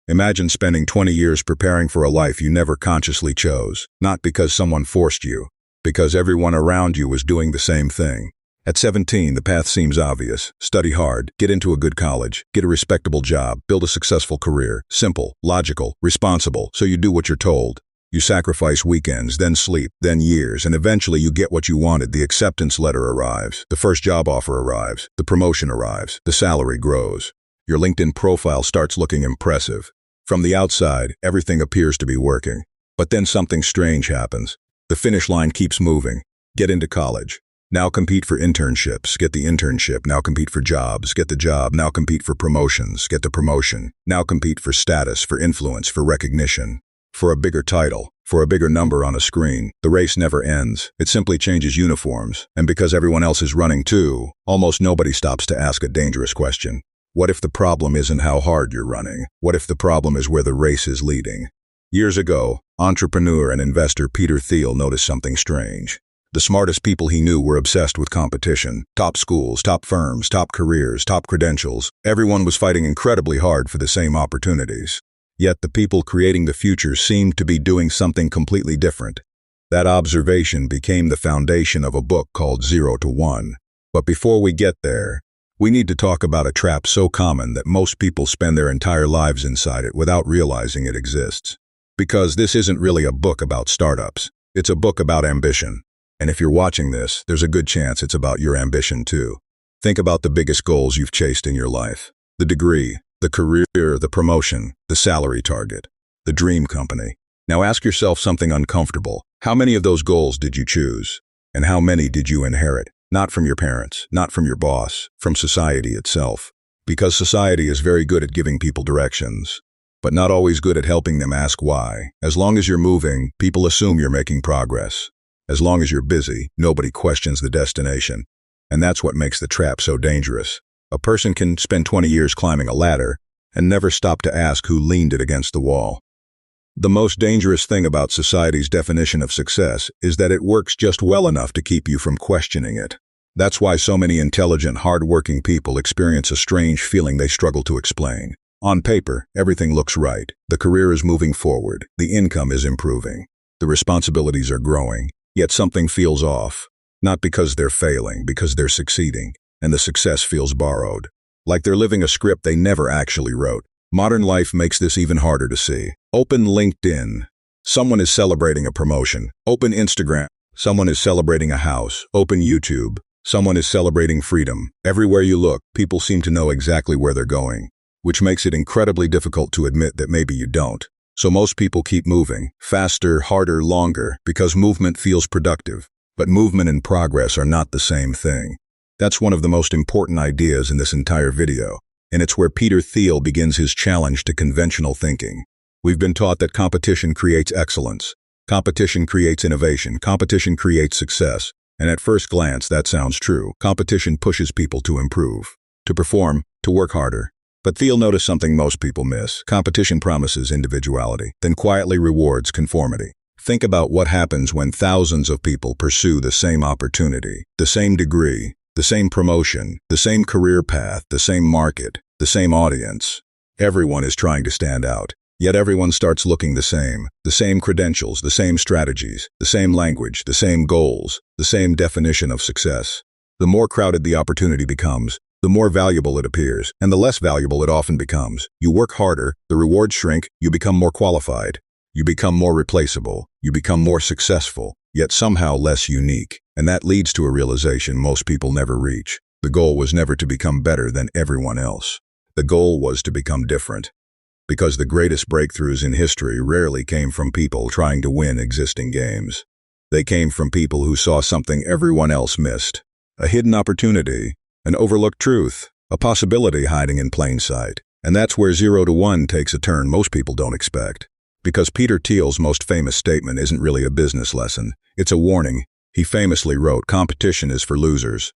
Imagine spending 20 years preparing for a life you never consciously chose, not because someone forced you, because everyone around you was doing the same thing. At 17, the path seems obvious. Study hard, get into a good college, get a respectable job, build a successful career. Simple, logical, responsible, so you do what you're told. You sacrifice weekends, then sleep, then years, and eventually you get what you wanted. The acceptance letter arrives, the first job offer arrives, the promotion arrives, the salary grows. Your LinkedIn profile starts looking impressive. From the outside, everything appears to be working. But then something strange happens. The finish line keeps moving. Get into college. Now compete for internships, get the internship. Now compete for jobs, get the job. Now compete for promotions, get the promotion. Now compete for status, for influence, for recognition, for a bigger title, for a bigger number on a screen. The race never ends. It simply changes uniforms. And because everyone else is running too, almost nobody stops to ask a dangerous question. What if the problem isn't how hard you're running? What if the problem is where the race is leading? Years ago, entrepreneur and investor Peter Thiel noticed something strange. The smartest people he knew were obsessed with competition. Top schools, top firms, top careers, top credentials. Everyone was fighting incredibly hard for the same opportunities. Yet the people creating the future seemed to be doing something completely different. That observation became the foundation of a book called 0 to 1. But before we get there, we need to talk about a trap so common that most people spend their entire lives inside it without realizing it exists. Because this isn't really a book about startups. It's a book about ambition. And if you're watching this, there's a good chance it's about your ambition too. Think about the biggest goals you've chased in your life. The degree, the career, the promotion, the salary target, the dream company. Now ask yourself something uncomfortable. How many of those goals did you choose? And how many did you inherit? Not from your parents, not from your boss, from society itself. Because society is very good at giving people directions, but not always good at helping them ask why. As long as you're moving, people assume you're making progress. As long as you're busy, nobody questions the destination. And that's what makes the trap so dangerous. A person can spend 20 years climbing a ladder and never stop to ask who leaned it against the wall. The most dangerous thing about society's definition of success is that it works just well enough to keep you from questioning it. That's why so many intelligent, hard-working people experience a strange feeling they struggle to explain. On paper, everything looks right. The career is moving forward. The income is improving. The responsibilities are growing. Yet something feels off. Not because they're failing, because they're succeeding. And the success feels borrowed. Like they're living a script they never actually wrote. Modern life makes this even harder to see. Open LinkedIn. Someone is celebrating a promotion. Open Instagram. Someone is celebrating a house. Open YouTube. Someone is celebrating freedom. Everywhere you look, people seem to know exactly where they're going, which makes it incredibly difficult to admit that maybe you don't. So most people keep moving, faster, harder, longer, because movement feels productive. But movement and progress are not the same thing. That's one of the most important ideas in this entire video, and it's where Peter Thiel begins his challenge to conventional thinking. We've been taught that competition creates excellence. Competition creates innovation. Competition creates success. And at first glance, that sounds true. Competition pushes people to improve, to perform, to work harder. But Thiel noticed something most people miss. Competition promises individuality, then quietly rewards conformity. Think about what happens when thousands of people pursue the same opportunity, the same degree, the same promotion, the same career path, the same market, the same audience. Everyone is trying to stand out. Yet everyone starts looking the same credentials, the same strategies, the same language, the same goals, the same definition of success. The more crowded the opportunity becomes, the more valuable it appears, and the less valuable it often becomes. You work harder, the rewards shrink, you become more qualified, you become more replaceable, you become more successful, yet somehow less unique. And that leads to a realization most people never reach. The goal was never to become better than everyone else. The goal was to become different. Because the greatest breakthroughs in history rarely came from people trying to win existing games. They came from people who saw something everyone else missed. A hidden opportunity, an overlooked truth, a possibility hiding in plain sight. And that's where 0 to 1 takes a turn most people don't expect. Because Peter Thiel's most famous statement isn't really a business lesson, it's a warning. He famously wrote, "Competition is for losers."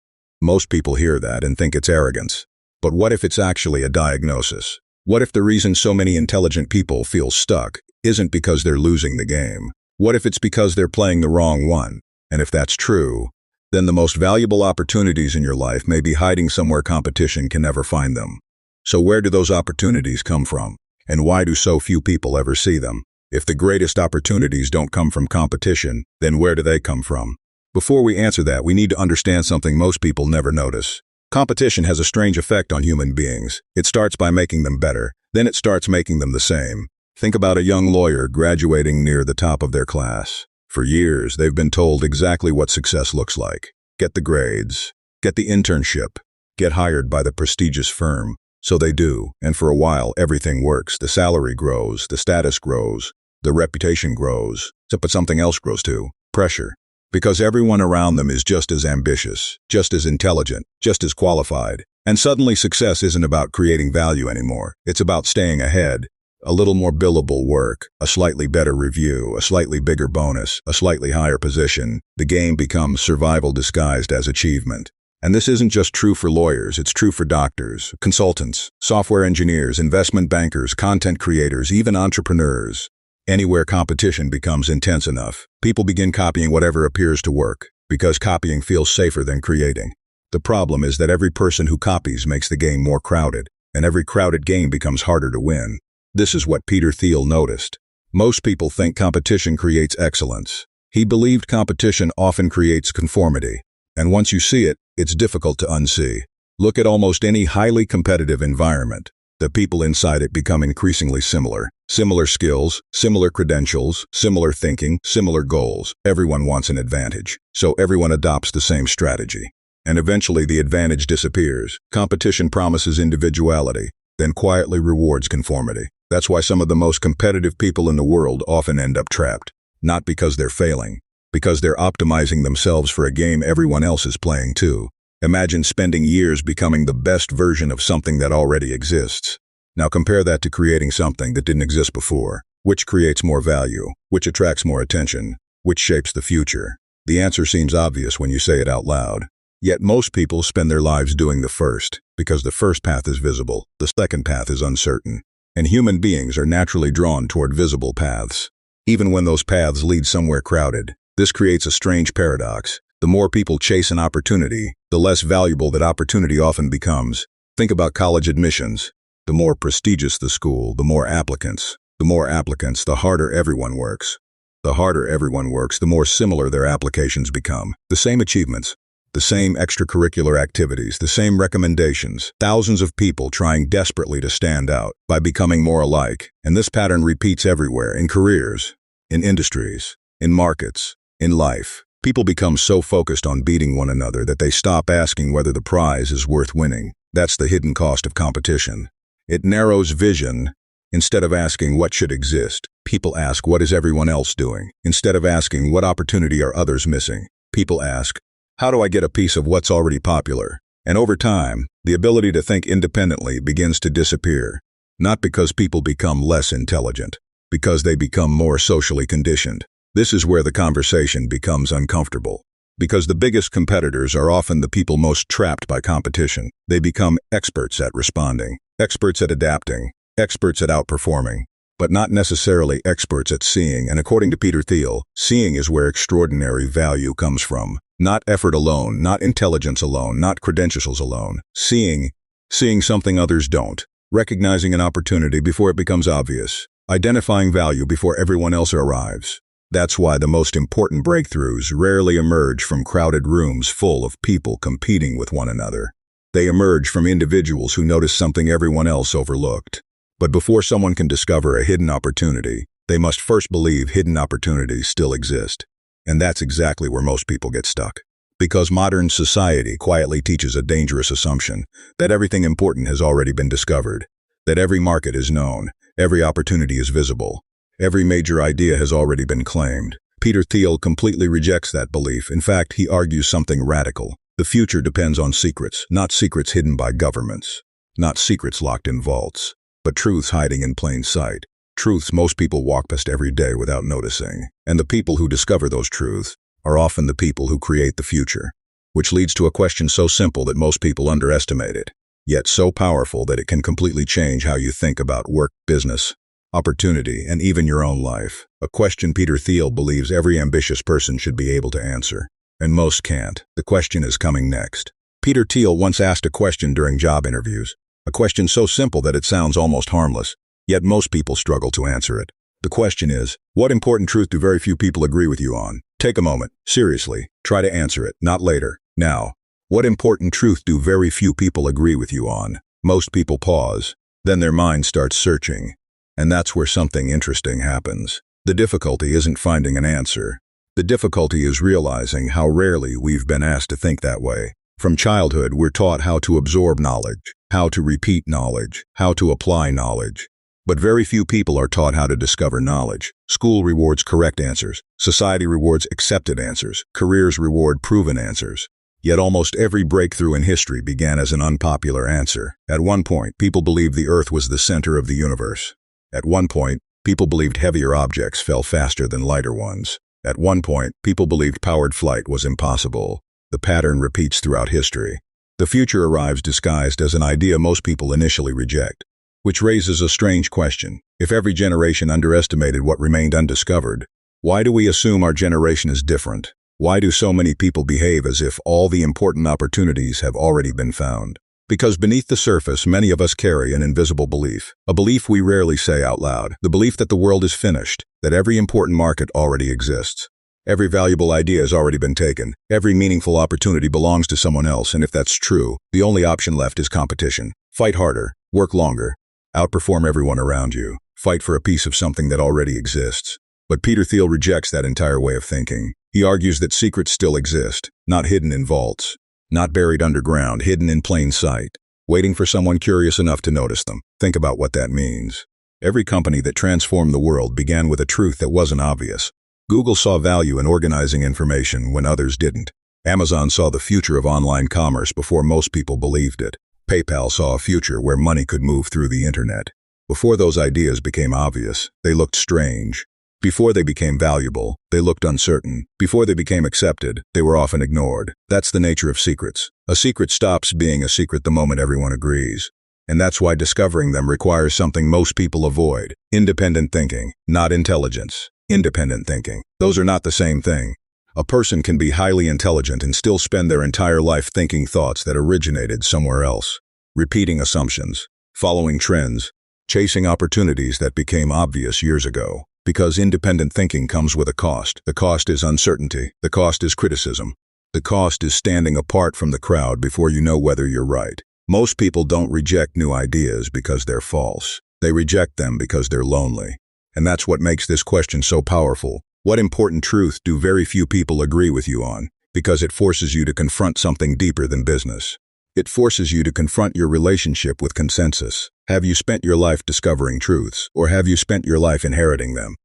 Most people hear that and think it's arrogance. But what if it's actually a diagnosis? What if the reason so many intelligent people feel stuck isn't because they're losing the game? What if it's because they're playing the wrong one? And if that's true, then the most valuable opportunities in your life may be hiding somewhere competition can never find them. So where do those opportunities come from? And why do so few people ever see them? If the greatest opportunities don't come from competition, then where do they come from? Before we answer that, we need to understand something most people never notice. Competition has a strange effect on human beings. It starts by making them better, then it starts making them the same. Think about a young lawyer graduating near the top of their class. For years, they've been told exactly what success looks like. Get the grades, get the internship, get hired by the prestigious firm. So they do, and for a while everything works. The salary grows, the status grows, the reputation grows, but something else grows too: pressure. Because everyone around them is just as ambitious, just as intelligent, just as qualified. And suddenly success isn't about creating value anymore. It's about staying ahead. A little more billable work, a slightly better review, a slightly bigger bonus, a slightly higher position. The game becomes survival disguised as achievement. And this isn't just true for lawyers, it's true for doctors, consultants, software engineers, investment bankers, content creators, even entrepreneurs. Anywhere competition becomes intense enough, people begin copying whatever appears to work, because copying feels safer than creating. The problem is that every person who copies makes the game more crowded, and every crowded game becomes harder to win. This is what Peter Thiel noticed. Most people think competition creates excellence. He believed competition often creates conformity. And once you see it, it's difficult to unsee. Look at almost any highly competitive environment. The people inside it become increasingly similar. Similar skills, similar credentials, similar thinking, similar goals. Everyone wants an advantage, so everyone adopts the same strategy. And eventually the advantage disappears. Competition promises individuality, then quietly rewards conformity. That's why some of the most competitive people in the world often end up trapped. Not because they're failing, because they're optimizing themselves for a game everyone else is playing too. Imagine spending years becoming the best version of something that already exists. Now compare that to creating something that didn't exist before. Which creates more value? Which attracts more attention? Which shapes the future? The answer seems obvious when you say it out loud. Yet most people spend their lives doing the first, because the first path is visible, the second path is uncertain. And human beings are naturally drawn toward visible paths, even when those paths lead somewhere crowded. This creates a strange paradox. The more people chase an opportunity, the less valuable that opportunity often becomes. Think about college admissions. The more prestigious the school, the more applicants. The more applicants, the harder everyone works. The harder everyone works, the more similar their applications become. The same achievements, the same extracurricular activities, the same recommendations. Thousands of people trying desperately to stand out by becoming more alike. And this pattern repeats everywhere, in careers, in industries, in markets, in life. People become so focused on beating one another that they stop asking whether the prize is worth winning. That's the hidden cost of competition. It narrows vision. Instead of asking what should exist, people ask what is everyone else doing. Instead of asking what opportunity are others missing, people ask, how do I get a piece of what's already popular? And over time, the ability to think independently begins to disappear. Not because people become less intelligent, because they become more socially conditioned. This is where the conversation becomes uncomfortable. Because the biggest competitors are often the people most trapped by competition. They become experts at responding, experts at adapting, experts at outperforming, but not necessarily experts at seeing. And according to Peter Thiel, seeing is where extraordinary value comes from. Not effort alone, not intelligence alone, not credentials alone. Seeing something others don't. Recognizing an opportunity before it becomes obvious. Identifying value before everyone else arrives. That's why the most important breakthroughs rarely emerge from crowded rooms full of people competing with one another. They emerge from individuals who notice something everyone else overlooked. But before someone can discover a hidden opportunity, they must first believe hidden opportunities still exist. And that's exactly where most people get stuck. Because modern society quietly teaches a dangerous assumption that everything important has already been discovered, that every market is known, every opportunity is visible. Every major idea has already been claimed. Peter Thiel completely rejects that belief. In fact, he argues something radical. The future depends on secrets, not secrets hidden by governments, not secrets locked in vaults, but truths hiding in plain sight. Truths most people walk past every day without noticing. And the people who discover those truths are often the people who create the future. Which leads to a question so simple that most people underestimate it, yet so powerful that it can completely change how you think about work, business, opportunity, and even your own life. A question Peter Thiel believes every ambitious person should be able to answer. And most can't. The question is coming next. Peter Thiel once asked a question during job interviews. A question so simple that it sounds almost harmless. Yet most people struggle to answer it. The question is, what important truth do very few people agree with you on? Take a moment. Seriously. Try to answer it, not later. Now. What important truth do very few people agree with you on? Most people pause. Then their mind starts searching. And that's where something interesting happens. The difficulty isn't finding an answer. The difficulty is realizing how rarely we've been asked to think that way. From childhood, we're taught how to absorb knowledge, how to repeat knowledge, how to apply knowledge. But very few people are taught how to discover knowledge. School rewards correct answers. Society rewards accepted answers. Careers reward proven answers. Yet almost every breakthrough in history began as an unpopular answer. At one point, people believed the Earth was the center of the universe. At one point, people believed heavier objects fell faster than lighter ones. At one point, people believed powered flight was impossible. The pattern repeats throughout history. The future arrives disguised as an idea most people initially reject. Which raises a strange question. If every generation underestimated what remained undiscovered, why do we assume our generation is different? Why do so many people behave as if all the important opportunities have already been found? Because beneath the surface, many of us carry an invisible belief. A belief we rarely say out loud. The belief that the world is finished, that every important market already exists. Every valuable idea has already been taken. Every meaningful opportunity belongs to someone else, and if that's true, the only option left is competition. Fight harder, work longer, outperform everyone around you. Fight for a piece of something that already exists. But Peter Thiel rejects that entire way of thinking. He argues that secrets still exist, not hidden in vaults, not buried underground, hidden in plain sight, waiting for someone curious enough to notice them. Think about what that means. Every company that transformed the world began with a truth that wasn't obvious. Google saw value in organizing information when others didn't. Amazon saw the future of online commerce before most people believed it. PayPal saw a future where money could move through the internet. Before those ideas became obvious, they looked strange. Before they became valuable, they looked uncertain. Before they became accepted, they were often ignored. That's the nature of secrets. A secret stops being a secret the moment everyone agrees. And that's why discovering them requires something most people avoid. Independent thinking, not intelligence. Independent thinking. Those are not the same thing. A person can be highly intelligent and still spend their entire life thinking thoughts that originated somewhere else. Repeating assumptions, following trends, chasing opportunities that became obvious years ago. Because independent thinking comes with a cost. The cost is uncertainty. The cost is criticism. The cost is standing apart from the crowd before you know whether you're right. Most people don't reject new ideas because they're false. They reject them because they're lonely. And that's what makes this question so powerful. What important truth do very few people agree with you on? Because it forces you to confront something deeper than business. It forces you to confront your relationship with consensus. Have you spent your life discovering truths, or have you spent your life inheriting them?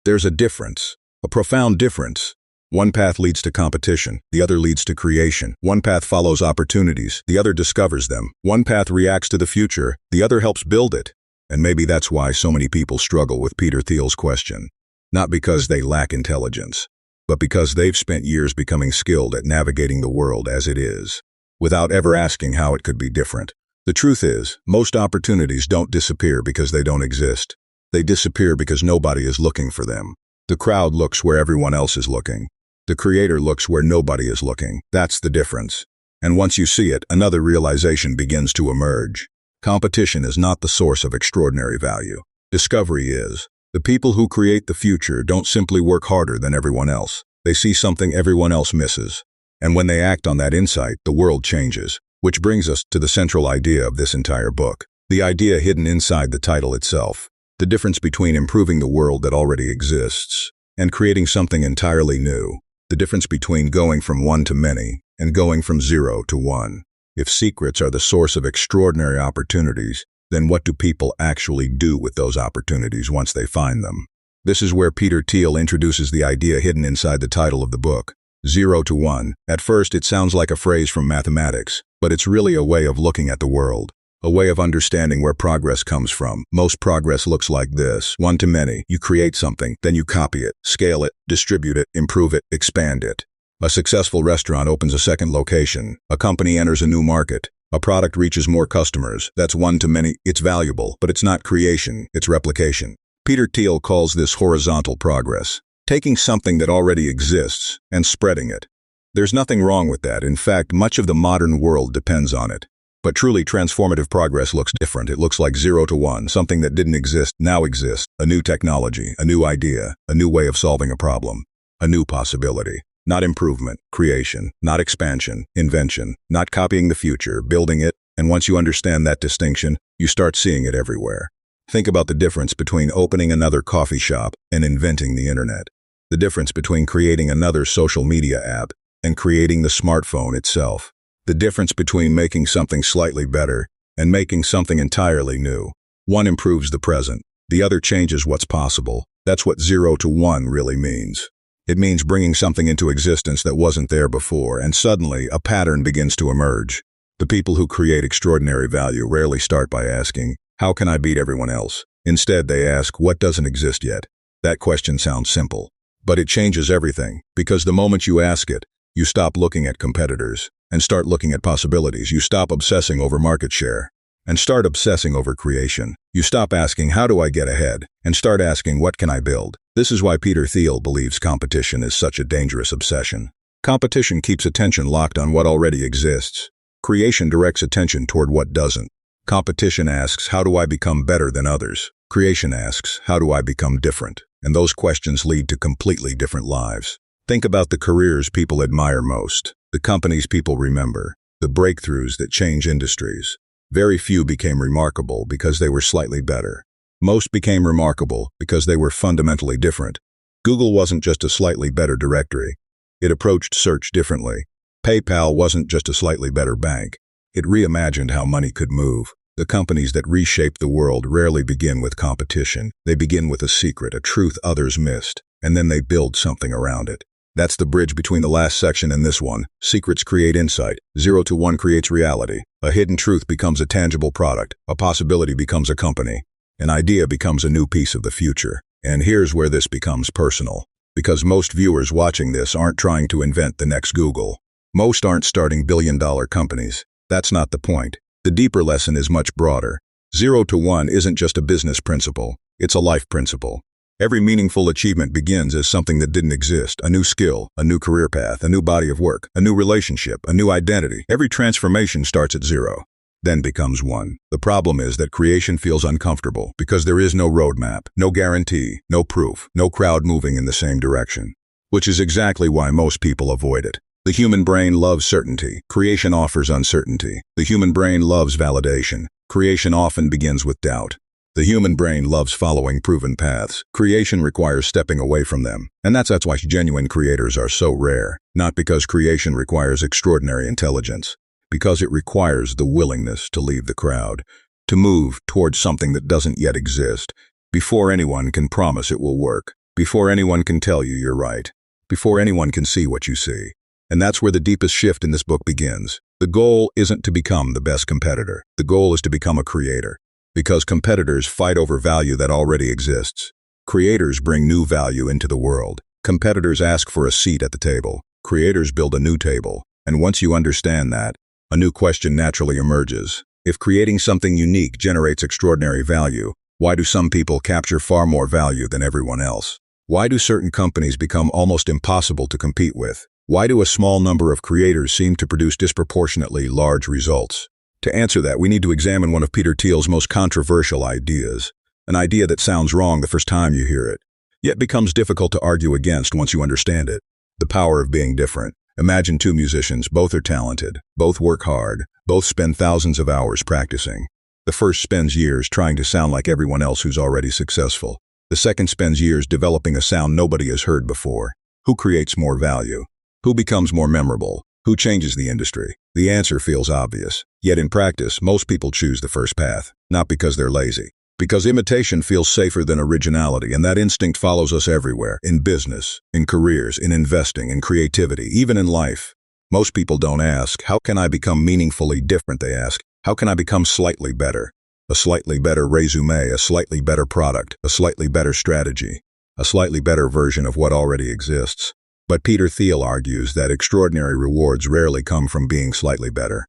There's a difference, a profound difference. One path leads to competition, the other leads to creation. One path follows opportunities, the other discovers them. One path reacts to the future, the other helps build it. And maybe that's why so many people struggle with Peter Thiel's question. Not because they lack intelligence, but because they've spent years becoming skilled at navigating the world as it is, without ever asking how it could be different. The truth is, most opportunities don't disappear because they don't exist. They disappear because nobody is looking for them. The crowd looks where everyone else is looking. The creator looks where nobody is looking. That's the difference. And once you see it, another realization begins to emerge. Competition is not the source of extraordinary value. Discovery is. The people who create the future don't simply work harder than everyone else. They see something everyone else misses. And when they act on that insight, the world changes. Which brings us to the central idea of this entire book. The idea hidden inside the title itself. The difference between improving the world that already exists and creating something entirely new. The difference between going from one to many and going from 0 to 1. If secrets are the source of extraordinary opportunities, then what do people actually do with those opportunities once they find them? This is where Peter Thiel introduces the idea hidden inside the title of the book. 0 to 1. At first, it sounds like a phrase from mathematics, but it's really a way of looking at the world. A way of understanding where progress comes from. Most progress looks like this. 1 to many. You create something, then you copy it, scale it, distribute it, improve it, expand it. A successful restaurant opens a second location. A company enters a new market. A product reaches more customers. That's 1 to many. It's valuable, but it's not creation, it's replication. Peter Thiel calls this horizontal progress. Taking something that already exists and spreading it. There's nothing wrong with that. In fact, much of the modern world depends on it. But truly transformative progress looks different. It looks like 0 to 1, something that didn't exist now exists, a new technology, a new idea, a new way of solving a problem, a new possibility. Not improvement, creation, not expansion, invention, not copying the future, building it, and once you understand that distinction, you start seeing it everywhere. Think about the difference between opening another coffee shop and inventing the internet. The difference between creating another social media app and creating the smartphone itself. The difference between making something slightly better and making something entirely new. One improves the present, the other changes what's possible. That's what 0 to 1 really means. It means bringing something into existence that wasn't there before, and suddenly a pattern begins to emerge. The people who create extraordinary value rarely start by asking, how can I beat everyone else? Instead, they ask, what doesn't exist yet? That question sounds simple, but it changes everything, because the moment you ask it, you stop looking at competitors and start looking at possibilities. You stop obsessing over market share and start obsessing over creation. You stop asking, how do I get ahead? And start asking, what can I build? This is why Peter Thiel believes competition is such a dangerous obsession. Competition keeps attention locked on what already exists. Creation directs attention toward what doesn't. Competition asks, how do I become better than others? Creation asks, how do I become different? And those questions lead to completely different lives. Think about the careers people admire most, the companies people remember, the breakthroughs that change industries. Very few became remarkable because they were slightly better. Most became remarkable because they were fundamentally different. Google wasn't just a slightly better directory. It approached search differently. PayPal wasn't just a slightly better bank. It reimagined how money could move. The companies that reshape the world rarely begin with competition. They begin with a secret, a truth others missed, and then they build something around it. That's the bridge between the last section and this one. Secrets create insight. 0 to 1 creates reality. A hidden truth becomes a tangible product. A possibility becomes a company. An idea becomes a new piece of the future. And here's where this becomes personal. Because most viewers watching this aren't trying to invent the next Google. Most aren't starting billion-dollar companies. That's not the point. The deeper lesson is much broader. 0 to 1 isn't just a business principle. It's a life principle. Every meaningful achievement begins as something that didn't exist, a new skill, a new career path, a new body of work, a new relationship, a new identity. Every transformation starts at 0, then becomes 1. The problem is that creation feels uncomfortable because there is no roadmap, no guarantee, no proof, no crowd moving in the same direction, which is exactly why most people avoid it. The human brain loves certainty. Creation offers uncertainty. The human brain loves validation. Creation often begins with doubt. The human brain loves following proven paths. Creation requires stepping away from them. And that's why genuine creators are so rare. Not because creation requires extraordinary intelligence. Because it requires the willingness to leave the crowd. To move towards something that doesn't yet exist. Before anyone can promise it will work. Before anyone can tell you you're right. Before anyone can see what you see. And that's where the deepest shift in this book begins. The goal isn't to become the best competitor. The goal is to become a creator. Because competitors fight over value that already exists. Creators bring new value into the world. Competitors ask for a seat at the table. Creators build a new table. And once you understand that, a new question naturally emerges. If creating something unique generates extraordinary value, why do some people capture far more value than everyone else? Why do certain companies become almost impossible to compete with? Why do a small number of creators seem to produce disproportionately large results? To answer that, we need to examine one of Peter Thiel's most controversial ideas, an idea that sounds wrong the first time you hear it, yet becomes difficult to argue against once you understand it. The power of being different. Imagine two musicians, both are talented, both work hard, both spend thousands of hours practicing. The first spends years trying to sound like everyone else who's already successful. The second spends years developing a sound nobody has heard before. Who creates more value? Who becomes more memorable? Who changes the industry? The answer feels obvious. Yet in practice, most people choose the first path, not because they're lazy. Because imitation feels safer than originality, and that instinct follows us everywhere, in business, in careers, in investing, in creativity, even in life. Most people don't ask, how can I become meaningfully different? They ask, how can I become slightly better? A slightly better resume, a slightly better product, a slightly better strategy, a slightly better version of what already exists. But Peter Thiel argues that extraordinary rewards rarely come from being slightly better.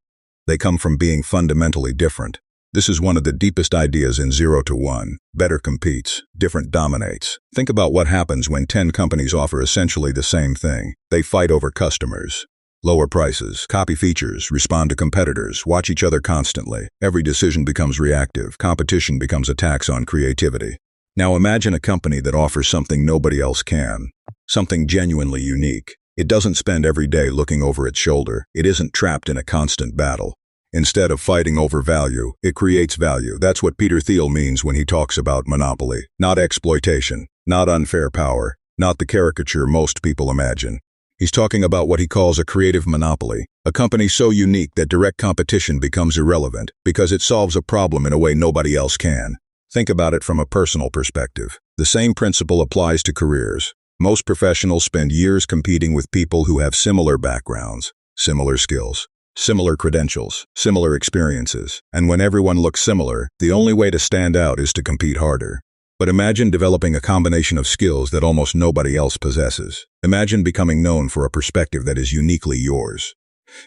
They come from being fundamentally different. This is one of the deepest ideas in 0 to 1. Better competes, different dominates. Think about what happens when 10 companies offer essentially the same thing. They fight over customers. Lower prices, copy features, respond to competitors, watch each other constantly. Every decision becomes reactive. Competition becomes a tax on creativity. Now imagine a company that offers something nobody else can. Something genuinely unique. It doesn't spend every day looking over its shoulder. It isn't trapped in a constant battle. Instead of fighting over value, it creates value. That's what Peter Thiel means when he talks about monopoly. Not exploitation, not unfair power, not the caricature most people imagine. He's talking about what he calls a creative monopoly, a company so unique that direct competition becomes irrelevant because it solves a problem in a way nobody else can. Think about it from a personal perspective. The same principle applies to careers. Most professionals spend years competing with people who have similar backgrounds, similar skills, similar credentials, similar experiences, and when everyone looks similar, the only way to stand out is to compete harder. But imagine developing a combination of skills that almost nobody else possesses. Imagine becoming known for a perspective that is uniquely yours.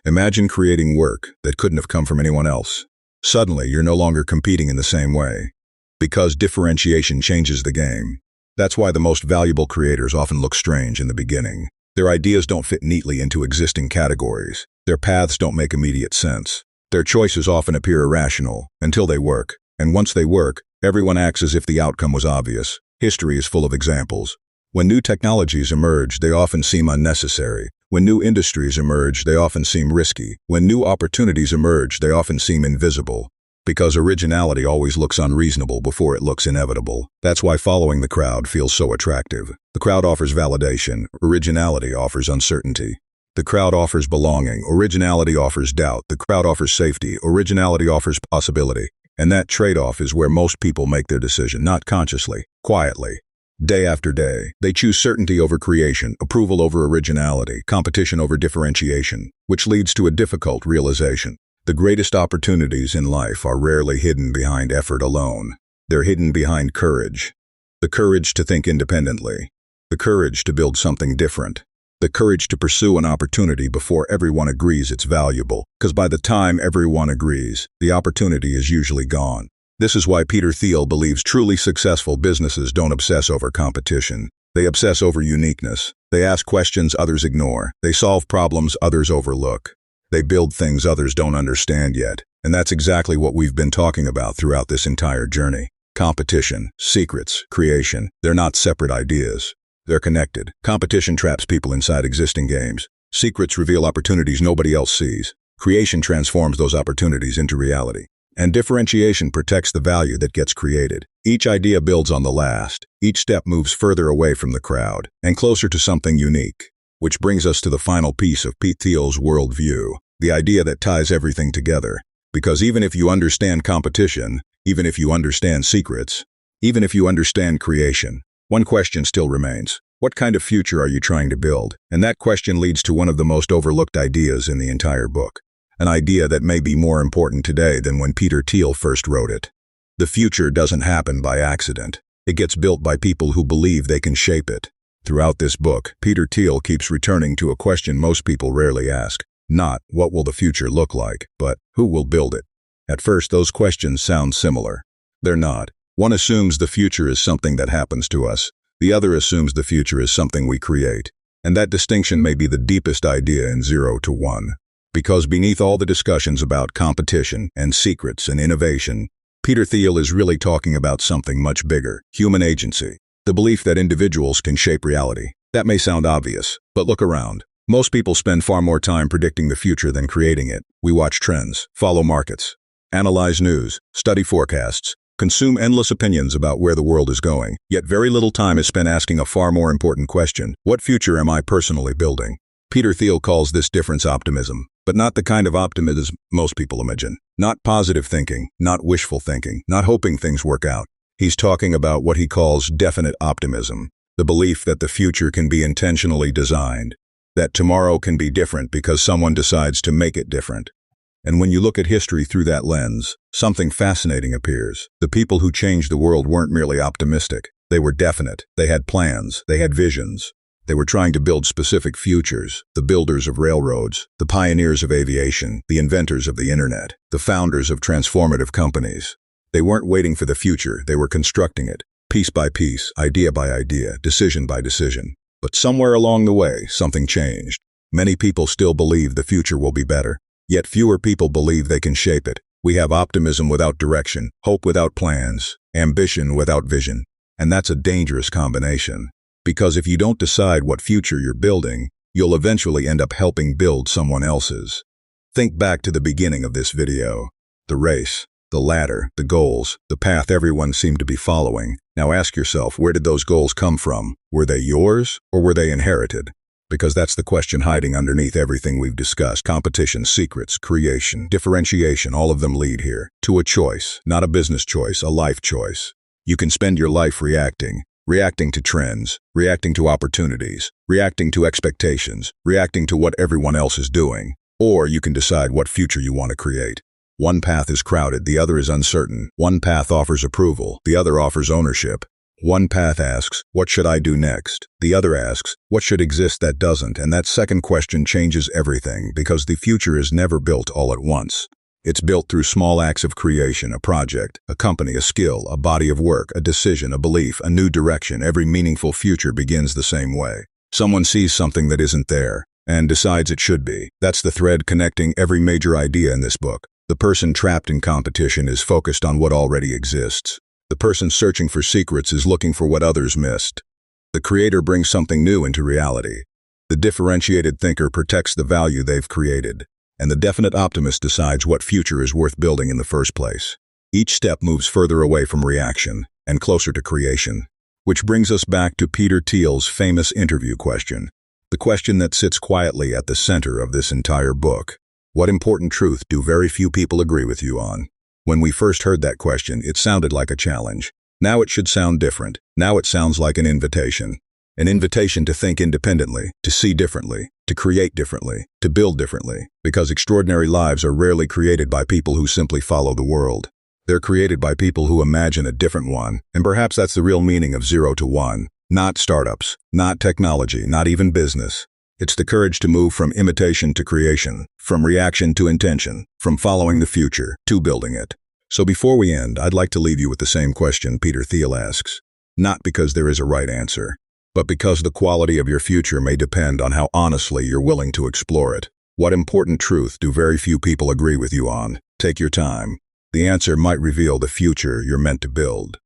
Imagine creating work that couldn't have come from anyone else. Suddenly, you're no longer competing in the same way, because differentiation changes the game. That's why the most valuable creators often look strange in the beginning. Their ideas don't fit neatly into existing categories. Their paths don't make immediate sense. Their choices often appear irrational until they work. And once they work, everyone acts as if the outcome was obvious. History is full of examples. When new technologies emerge, they often seem unnecessary. When new industries emerge, they often seem risky. When new opportunities emerge, they often seem invisible. Because originality always looks unreasonable before it looks inevitable. That's why following the crowd feels so attractive. The crowd offers validation. Originality offers uncertainty. The crowd offers belonging. Originality offers doubt. The crowd offers safety. Originality offers possibility. And that trade-off is where most people make their decision, not consciously, quietly. Day after day, they choose certainty over creation, approval over originality, competition over differentiation, which leads to a difficult realization. The greatest opportunities in life are rarely hidden behind effort alone. They're hidden behind courage. The courage to think independently. The courage to build something different. The courage to pursue an opportunity before everyone agrees it's valuable. Because by the time everyone agrees, the opportunity is usually gone. This is why Peter Thiel believes truly successful businesses don't obsess over competition. They obsess over uniqueness. They ask questions others ignore. They solve problems others overlook. They build things others don't understand yet. And that's exactly what we've been talking about throughout this entire journey. Competition, secrets, creation, they're not separate ideas. They're connected. Competition traps people inside existing games. Secrets reveal opportunities nobody else sees. Creation transforms those opportunities into reality. And differentiation protects the value that gets created. Each idea builds on the last. Each step moves further away from the crowd and closer to something unique. Which brings us to the final piece of Peter Thiel's worldview, the idea that ties everything together. Because even if you understand competition, even if you understand secrets, even if you understand creation, one question still remains. What kind of future are you trying to build? And that question leads to one of the most overlooked ideas in the entire book. An idea that may be more important today than when Peter Thiel first wrote it. The future doesn't happen by accident. It gets built by people who believe they can shape it. Throughout this book, Peter Thiel keeps returning to a question most people rarely ask. Not, what will the future look like, but, who will build it? At first, those questions sound similar. They're not. One assumes the future is something that happens to us. The other assumes the future is something we create. And that distinction may be the deepest idea in 0 to 1. Because beneath all the discussions about competition and secrets and innovation, Peter Thiel is really talking about something much bigger, human agency. The belief that individuals can shape reality. That may sound obvious, but look around. Most people spend far more time predicting the future than creating it. We watch trends, follow markets, analyze news, study forecasts, consume endless opinions about where the world is going. Yet very little time is spent asking a far more important question. What future am I personally building? Peter Thiel calls this difference optimism, but not the kind of optimism most people imagine. Not positive thinking, not wishful thinking, not hoping things work out. He's talking about what he calls definite optimism, the belief that the future can be intentionally designed, that tomorrow can be different because someone decides to make it different. And when you look at history through that lens, something fascinating appears. The people who changed the world weren't merely optimistic. They were definite. They had plans. They had visions. They were trying to build specific futures. The builders of railroads, the pioneers of aviation, the inventors of the internet, the founders of transformative companies. They weren't waiting for the future, they were constructing it, piece by piece, idea by idea, decision by decision. But somewhere along the way, something changed. Many people still believe the future will be better, yet fewer people believe they can shape it. We have optimism without direction, hope without plans, ambition without vision. And that's a dangerous combination. Because if you don't decide what future you're building, you'll eventually end up helping build someone else's. Think back to the beginning of this video. The race, the ladder, the goals, the path everyone seemed to be following. Now ask yourself, where did those goals come from? Were they yours, or were they inherited? Because that's the question hiding underneath everything we've discussed. Competition, secrets, creation, differentiation, all of them lead here to a choice, not a business choice, a life choice. You can spend your life reacting to trends, reacting to opportunities, reacting to expectations, reacting to what everyone else is doing. Or you can decide what future you want to create. One path is crowded, the other is uncertain. One path offers approval, the other offers ownership. One path asks, what should I do next? The other asks, what should exist that doesn't? And that second question changes everything, because the future is never built all at once. It's built through small acts of creation, a project, a company, a skill, a body of work, a decision, a belief, a new direction. Every meaningful future begins the same way. Someone sees something that isn't there and decides it should be. That's the thread connecting every major idea in this book. The person trapped in competition is focused on what already exists. The person searching for secrets is looking for what others missed. The creator brings something new into reality. The differentiated thinker protects the value they've created. And the definite optimist decides what future is worth building in the first place. Each step moves further away from reaction and closer to creation. Which brings us back to Peter Thiel's famous interview question. The question that sits quietly at the center of this entire book. What important truth do very few people agree with you on? When we first heard that question, it sounded like a challenge. Now it should sound different. Now it sounds like an invitation. An invitation to think independently, to see differently, to create differently, to build differently. Because extraordinary lives are rarely created by people who simply follow the world. They're created by people who imagine a different one. And perhaps that's the real meaning of 0 to 1. Not startups, not technology, not even business. It's the courage to move from imitation to creation, from reaction to intention, from following the future to building it. So before we end, I'd like to leave you with the same question Peter Thiel asks. Not because there is a right answer, but because the quality of your future may depend on how honestly you're willing to explore it. What important truth do very few people agree with you on? Take your time. The answer might reveal the future you're meant to build.